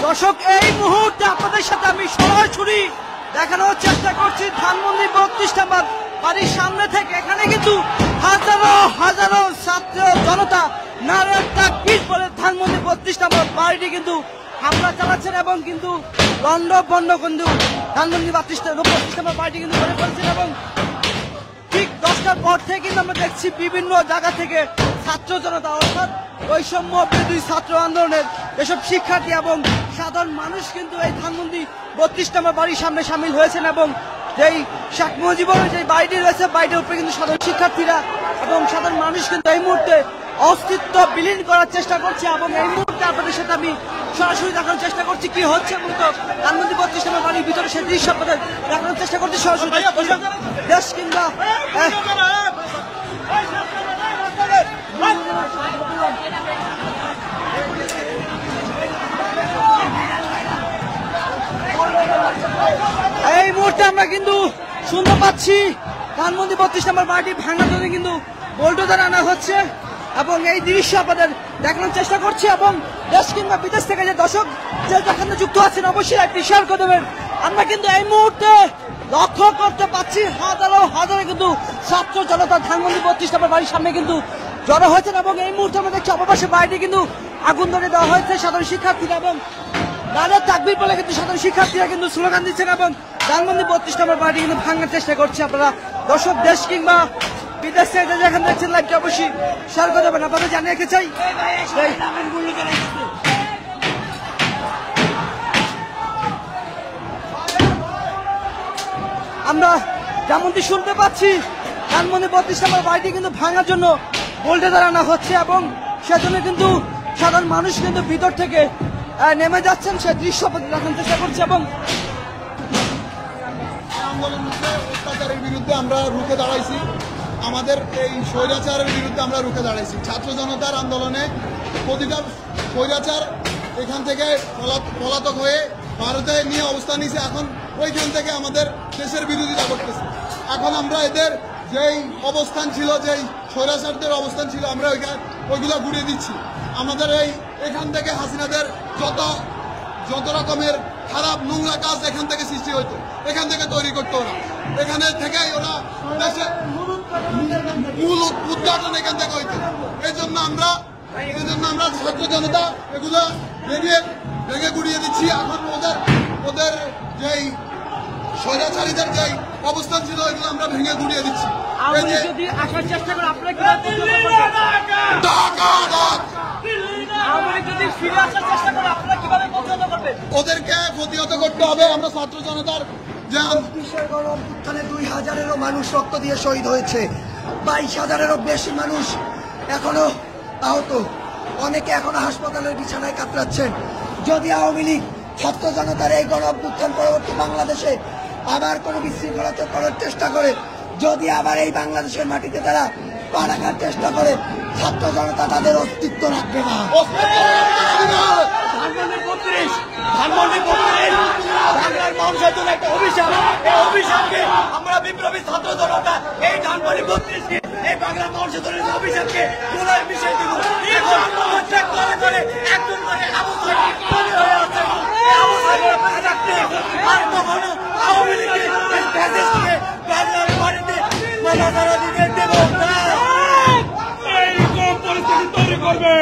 দর্শক এই মুহূর্তে আপনাদের সাথে আমি সরাসরি দেখানোর চেষ্টা করছি ধানমন্ডি 32 নম্বর বাড়ির সামনে থেকে। এখানে কিন্তু হাজারো হাজারো ছাত্র জনতা নারায়ে তাকবীর বলে ধানমন্ডি 32 নম্বর বাড়িটি কিন্তু হামলা চালাচ্ছেন এবং কিন্তু লন্ডভন্ড কিন্তু ধানমন্ডি 32 নম্বর বাড়িটি কিন্তু করে ফেলছেন। এবং ঠিক 10টার পর থেকে কিন্তু আমরা দেখছি বিভিন্ন জায়গা থেকে ছাত্র জনতা অর্থাৎ বৈষম্য বিরোধী ছাত্র আন্দোলনের যেসব শিক্ষার্থী এবং সাধারণ মানুষ কিন্তু এই ধানমন্ডি 32 নম্বর বাড়ির সামনে সামিল হয়েছেন। এবং যেই শেখ মুজিবুরের যে বাড়িটি রয়েছে বাড়িটির উপরে কিন্তু সাধারণ শিক্ষার্থীরা এবং সাধারণ মানুষ কিন্তু এই মুহূর্তে অস্তিত্ব বিলীন করার চেষ্টা করছে। এবং এই মুহূর্তে আপনাদের সাথে আমি সরাসরি দেখানোর চেষ্টা করছি কি হচ্ছে মূলত ধানমন্ডি 32 নম্বর বাড়ির ভিতরে সেই দৃশ্য আপনাদের দেখানোর চেষ্টা করছি সরাসরি দেশ কিংবা এই মুহূর্তে আমরা কিন্তু শুনতে পাচ্ছি ধানমন্ডি 32 নম্বর বাড়িটি ভাঙার জন্য কিন্তু বোল্ডোজার আনা হচ্ছে এবং এই দৃশ্য আপনাদের দেখানোর চেষ্টা করছি। এবং দেশ কিংবা বিদেশ থেকে যে দর্শক যে যেখানে যুক্ত আছেন অবশ্যই একটি শেয়ার করে দেবেন। আমরা কিন্তু এই মুহূর্তে লক্ষ্য করতে পাচ্ছি হাজারো হাজারো কিন্তু ছাত্র জনতা ধানমন্ডি 32 নম্বর বাড়ির সামনে কিন্তু জড়ো হয়েছেন। এবং এই মুহূর্তে আমরা দেখছি অবশ্যই বাড়িটি কিন্তু আগুন ধরে দেওয়া হয়েছে সাধারণ শিক্ষার্থীরা এবং নারায়ে তাকবীর বলে কিন্তু সাধারণ শিক্ষার্থীরা কিন্তু স্লোগান দিচ্ছেন এবং ধানমন্ডি 32 নম্বর বাড়িটি কিন্তু ভাঙার চেষ্টা করছে। আপনারা দর্শক দেশ কিংবা বিদেশ থেকে যেখানে দেখছেন লাইভটি অবশ্যই শেয়ার করে দেবেন। আপনাদের জানিয়ে রেখে চাই আমরা যেমনটি শুনতে পাচ্ছি ধানমন্ডি 32 নম্বর বাড়িটি কিন্তু ভাঙার জন্য বোল্ডোজার আনা হচ্ছে এবং সেজন্য কিন্তু সাধারণ মানুষ কিন্তু ভিতর থেকে নেমে যাচ্ছেন সে দৃশ্য দেখানোর চেষ্টা করছে। এবং অত্যাচারের বিরুদ্ধে আমরা রুখে দাঁড়াইছি, আমাদের এই স্বৈরাচারের বিরুদ্ধে আমরা রুখে দাঁড়াইছি। ছাত্র জনতার আন্দোলনে প্রতিটা স্বৈরাচার এখান থেকে পলাতক হয়ে ভারতে নিয়ে অবস্থান নিয়েছে, এখন ওইখান থেকে আমাদের দেশের বিরোধিতা করতেছে। এখন আমরা এদের যেই অবস্থান ছিল, যেই স্বৈরাচারদের অবস্থান ছিল, আমরা ওইগুলো ঘুরিয়ে দিচ্ছি। আমাদের এখান থেকে হাসিনাদের যত রকমের খারাপ নোংরা কাজ এখান থেকে সৃষ্টি হইতো, এখান থেকে তৈরি করতো ওরা, এখানে থেকেই ওরা দেশের মূল উদ্ঘাটন এখান থেকে হইতো। এই জন্য আমরা ছাত্র জনতা এগুলো ভেঙে গুড়িয়ে দিচ্ছি। এখন ওদের যেই স্বৈরাচারীদের যেই অবস্থান ছিল এগুলো আমরা ভেঙে গুড়িয়ে দিচ্ছি। ওদেরকে প্রতিহত করতে হবে। আমরা ছাত্র জনতার যে 2000-এরও মানুষ রক্ত দিয়ে শহীদ হয়েছে, 22,000-এরও বেশি মানুষ এখনো আহত, অনেকে এখনো হাসপাতালের বিছানায় কাতরাচ্ছেন। যদি আওয়ামী লীগ ছাত্র জনতার এই গণ অভ্যুত্থান পরবর্তী বাংলাদেশে আবার কোনো বিশৃঙ্খলা করার চেষ্টা করে, যদি আবার এই বাংলাদেশের মাটিতে তারা পা রাখার চেষ্টা করে, ছাত্র জনতা তাদের অস্তিত্ব রাখবে না। বাংলার মানুষের জন্য একটা অভিশাপ, এই অভিশাপকে আমরা বিপ্লবী ছাত্র জনতা এই ধানমন্ডি 32 কে এই বাংলার মানুষের জন্য অভিশাপকে পুনরায় মিশিয়ে দিব। এখন প্রত্যেক করে করে একজন করে আবু সাইদ হয়ে আছে, আবু সাইদ রাখতে আর কখনো আওয়ামী লীগের ফ্যাসিস্টকে বাংলার মাটিতে মাথা ধরা দিতে দেব না। এই কোন পরিস্থিতি তৈরি করবে